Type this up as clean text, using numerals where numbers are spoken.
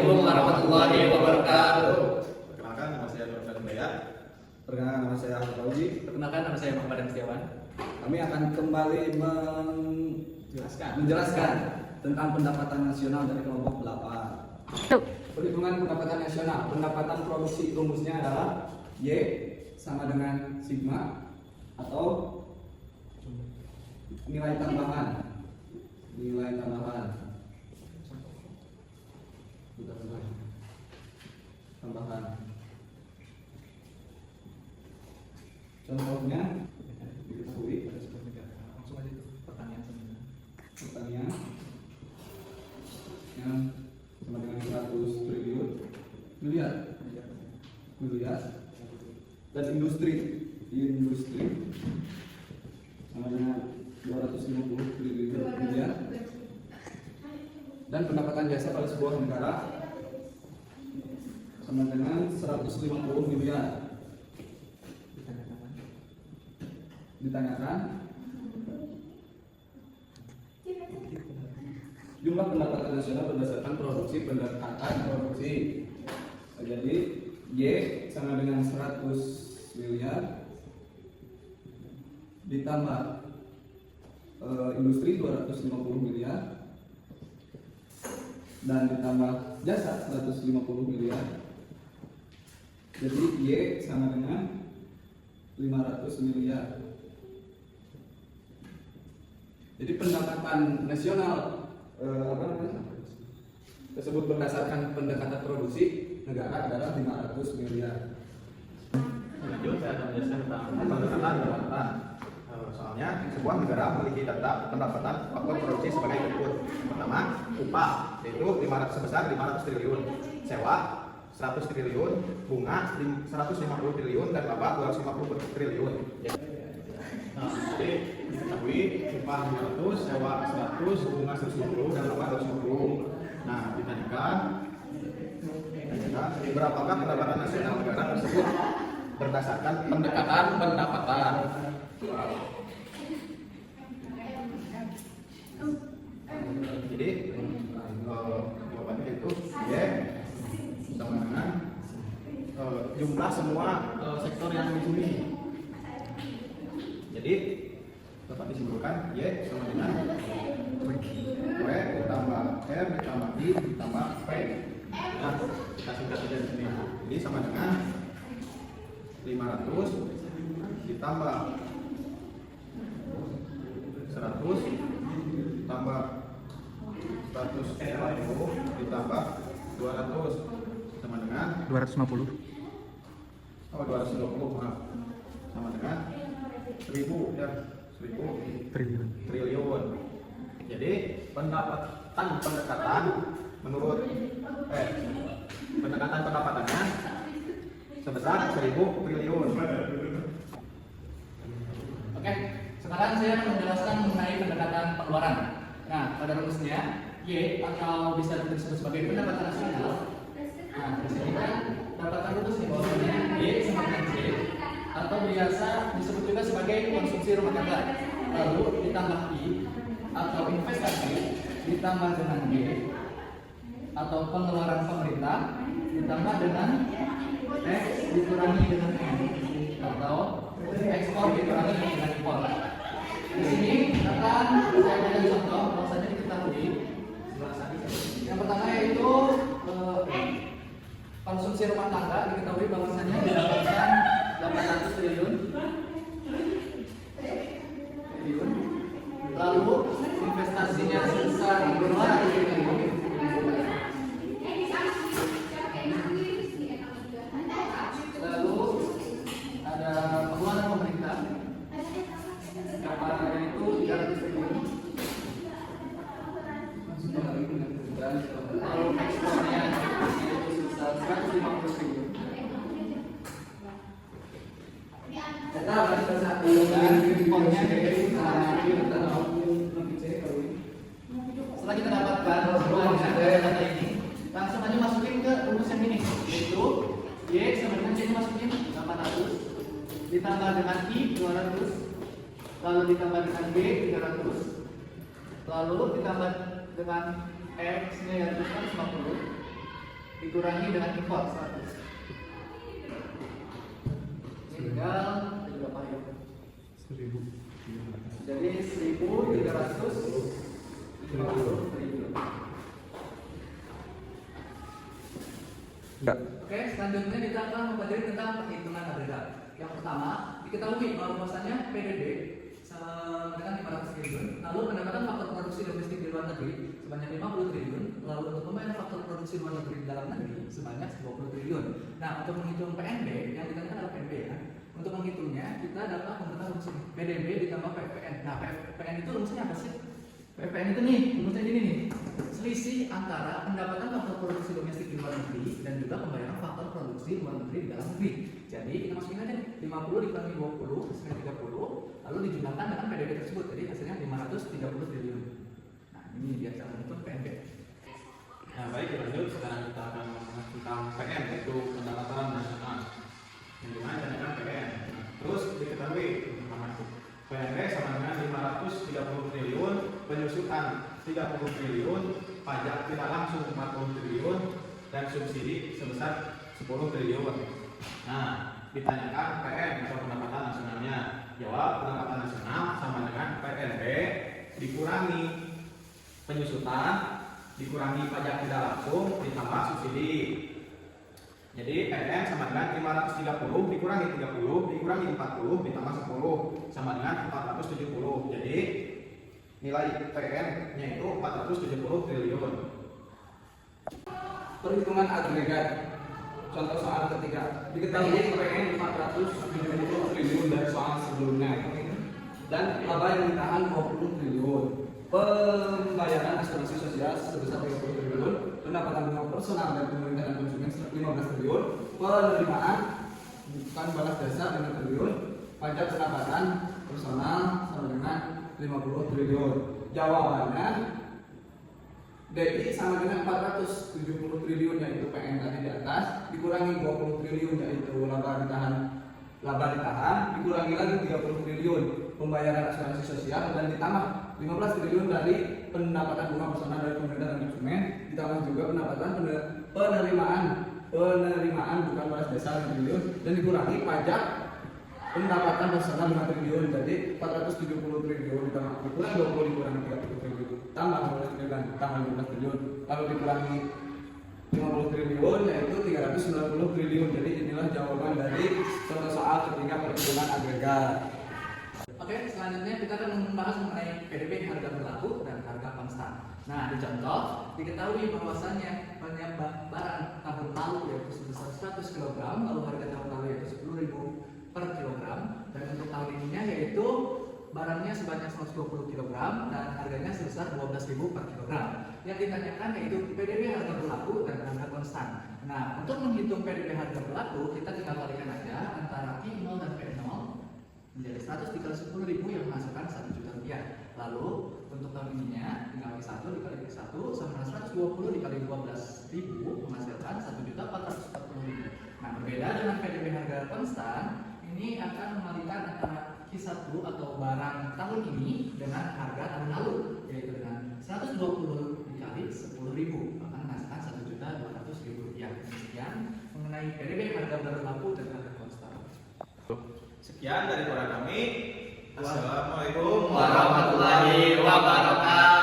Assalamualaikum warahmatullahi wabarakatuh. Perkenalkan, nama saya Nur Hidayat. Perkenalkan, nama saya Ahmad Fauzi. Perkenalkan, nama saya Muhammad Setiawan. Kami akan kembali menjelaskan tentang pendapatan nasional dari kelompok 8. Perhitungan pendapatan nasional. Pendapatan produksi rumusnya adalah Y sama dengan sigma atau nilai tambahan. Contohnya diketahui Langsung aja tuh pertanyaan sebenarnya. pertanian yang sama dengan 100 triliun miliar dan industri sama dengan 250 triliun miliar dan pendapatan jasa pada sebuah negara sama dengan 150 miliar. Ditanyakan jumlah pendapatan nasional berdasarkan pendekatan produksi. Jadi Y sama dengan 100 miliar ditambah industri 250 miliar dan ditambah jasa 150 miliar. Jadi Y sama dengan 500 miliar. Jadi pendapatan nasional tersebut berdasarkan pendekatan produksi negara adalah 500 miliar. Lanjut, saya akan menjelaskan tentang pendapatan. Soalnya sebuah negara memiliki data pendapatan faktor produksi sebagai berikut. Pertama, upah yaitu 500 sebesar 500 triliun, sewa 100 triliun, bunga 150 triliun dan laba 250 triliun. Jadi diketahui upah 500, sewa 100, bunga 150 dan laba 250. Nah, ditanyakan berapakah pendapatan nasional negara tersebut berdasarkan pendekatan pendapatan. Jadi jawabannya itu Y sama dengan jumlah semua sektor yang dihuni. Jadi dapat disimpulkan Y sama dengan W ditambah R ditambah I ditambah P. Nah, kita singkat saja di sini. Jadi sama dengan 500 ditambah 100 ditambah 150 ditambah 200 sama dengan 250. 220, maaf. Sama dengan 1000 ya, 1000 triliun. Jadi pendekatan menurut pendekatan pendapatannya sebesar 1000 triliun. Oke, sekarang saya akan menjelaskan mengenai pendekatan pengeluaran. Nah, pada rumusnya Y atau bisa disebut sebagai pendapatan nasional. Nah, di sini kan pendapatan rumus nih bahwasanya Y sama dengan C atau biasa disebut juga sebagai konsumsi rumah tangga. Lalu ditambah I atau investasi ditambah dengan G atau pengeluaran pemerintah ditambah dengan X dikurangi dengan M atau ekspor dikurangi dengan impor. Di sini akan saya berikan contoh bahwasanya diketahui yang pertama yaitu konsumsi rumah tangga diketahui bahwasanya didapatkan 800 triliun. Lalu investasinya sebesar 200 triliun. Lalu ada pengeluaran pemerintah yang itu 300 triliun. Lalu ekspornya itu sebesar 150 triliun. Kita balik ke satu dan impornya dari setelah kita dapatkan data ini, langsung aja masukin ke rumus yang ini, yaitu Y sama dengan C masukin 800 ditambah dengan I 200, lalu ditambah dengan B 300, lalu ditambah dengan X nya yaitu 150, dikurangi dengan import 100. Ini tinggal berapa ya? 1000. Jadi 1.350 triliun. Oke, selanjutnya kita akan mempelajari tentang perhitungan agregat. Yang pertama, diketahui bahwasanya PDB dengan 500 triliun, lalu pendapatan faktor produksi domestik di luar negeri sebanyak 50 triliun, lalu untuk pembayaran faktor produksi luar negeri di dalam negeri sebanyak 20 triliun. Nah, untuk menghitung PNB, yang dikatakan adalah PNB ya. Untuk menghitungnya, kita dapat menggunakan rumus ini, PDB ditambah PPN. Nah, PPN itu rumusnya apa sih? PPN itu nih, rumusnya gini nih, selisih antara pendapatan faktor produksi domestik di luar negeri dan juga pembayaran faktor produksi luar negeri di dalam negeri. Jadi kita masukin aja nih, 50 dikurangi 20 hasilnya 30, lalu dijumlahkan dengan PDB tersebut, jadi hasilnya 530 triliun. Nah, ini dia cara menghitung PNB. Nah, baik, lanjut. Sekarang kita akan membahas tentang PN, yaitu pendapatan nasional. Yang dimana dengan PN. Nah, terus diketahui PNB sama dengan 530 triliun, penyusutan 30 triliun, pajak tidak langsung 40 triliun, dan subsidi sebesar 10 triliun. Nah, ditanyakan PN atau pendapatan nasionalnya. Jawab, pendapatan nasional sama dengan PNB dikurangi penyusutan, dikurangi pajak tidak langsung, ditambah subsidi. Jadi PN sama dengan 530 dikurangi 30 dikurangi 40 ditambah 10 sama dengan 470. Jadi nilai PN-nya itu 470 triliun. Perhitungan agregat. Contoh soal ketiga. Diketahui PN 470 triliun dari soal sebelumnya. Dan laba yang ditahan 20 triliun. Pembayaran asuransi sosial sebesar 30 triliun, pendapatan bunga personal dan pemerintah dan konsumen 15 triliun, penerimaan bukan balas jasa 5 triliun, pajak pendapatan personal sama dengan 50 triliun. Jawabannya DI sama dengan 470 triliun yaitu PN tadi di atas, dikurangi 20 triliun yaitu laba ditahan, dikurangi lagi 30 triliun pembayaran asuransi sosial, dan ditambah 15 triliun dari pendapatan bunga personal dari pemerintah dan konsumen, ditambah juga pendapatan penerimaan bukan balas jasa 5 triliun, dan dikurangi pajak pendapatan personal 5 triliun. Jadi 470 triliun ditambah dikurangi 20 dikurangi 30 triliun tambah 15 triliun tambah 15 triliun lalu dikurangi 50 triliun yaitu 390 triliun. Jadi inilah jawaban dari contoh soal ketiga perhitungan agregat. Oke, selanjutnya kita akan membahas mengenai PDB harga berlaku dan harga konstan. Nah, di contoh diketahui bahwasannya barang tahun lalu yaitu sebesar 100 kg, lalu harga tahun lalu yaitu 10.000 per kilogram, dan untuk tahun ininya yaitu barangnya sebanyak 120 kg dan harganya sebesar 12.000 per kilogram. Yang ditanyakan yaitu PDB harga berlaku dan harga konstan. Nah, untuk menghitung PDB harga berlaku, kita tinggal kalikan aja antara I0 dan P0 menjadi 100 dikali 10.000 yang menghasilkan 1 juta rupiah. Lalu untuk tahun ininya tinggal I1 dikali I1 sama dengan 120 dikali 12.000 menghasilkan 1.440.000. Nah, berbeda dengan PDB harga konstan, ini akan mengalikan antara Q1 atau barang tahun ini dengan harga tahun lalu, yaitu dengan 120 dikali 10.000 akan menghasilkan 1.200.000 rupiah. Sekian mengenai PDB harga berlaku dan harga konstan. Sekian dari kami. Assalamualaikum warahmatullahi wabarakatuh.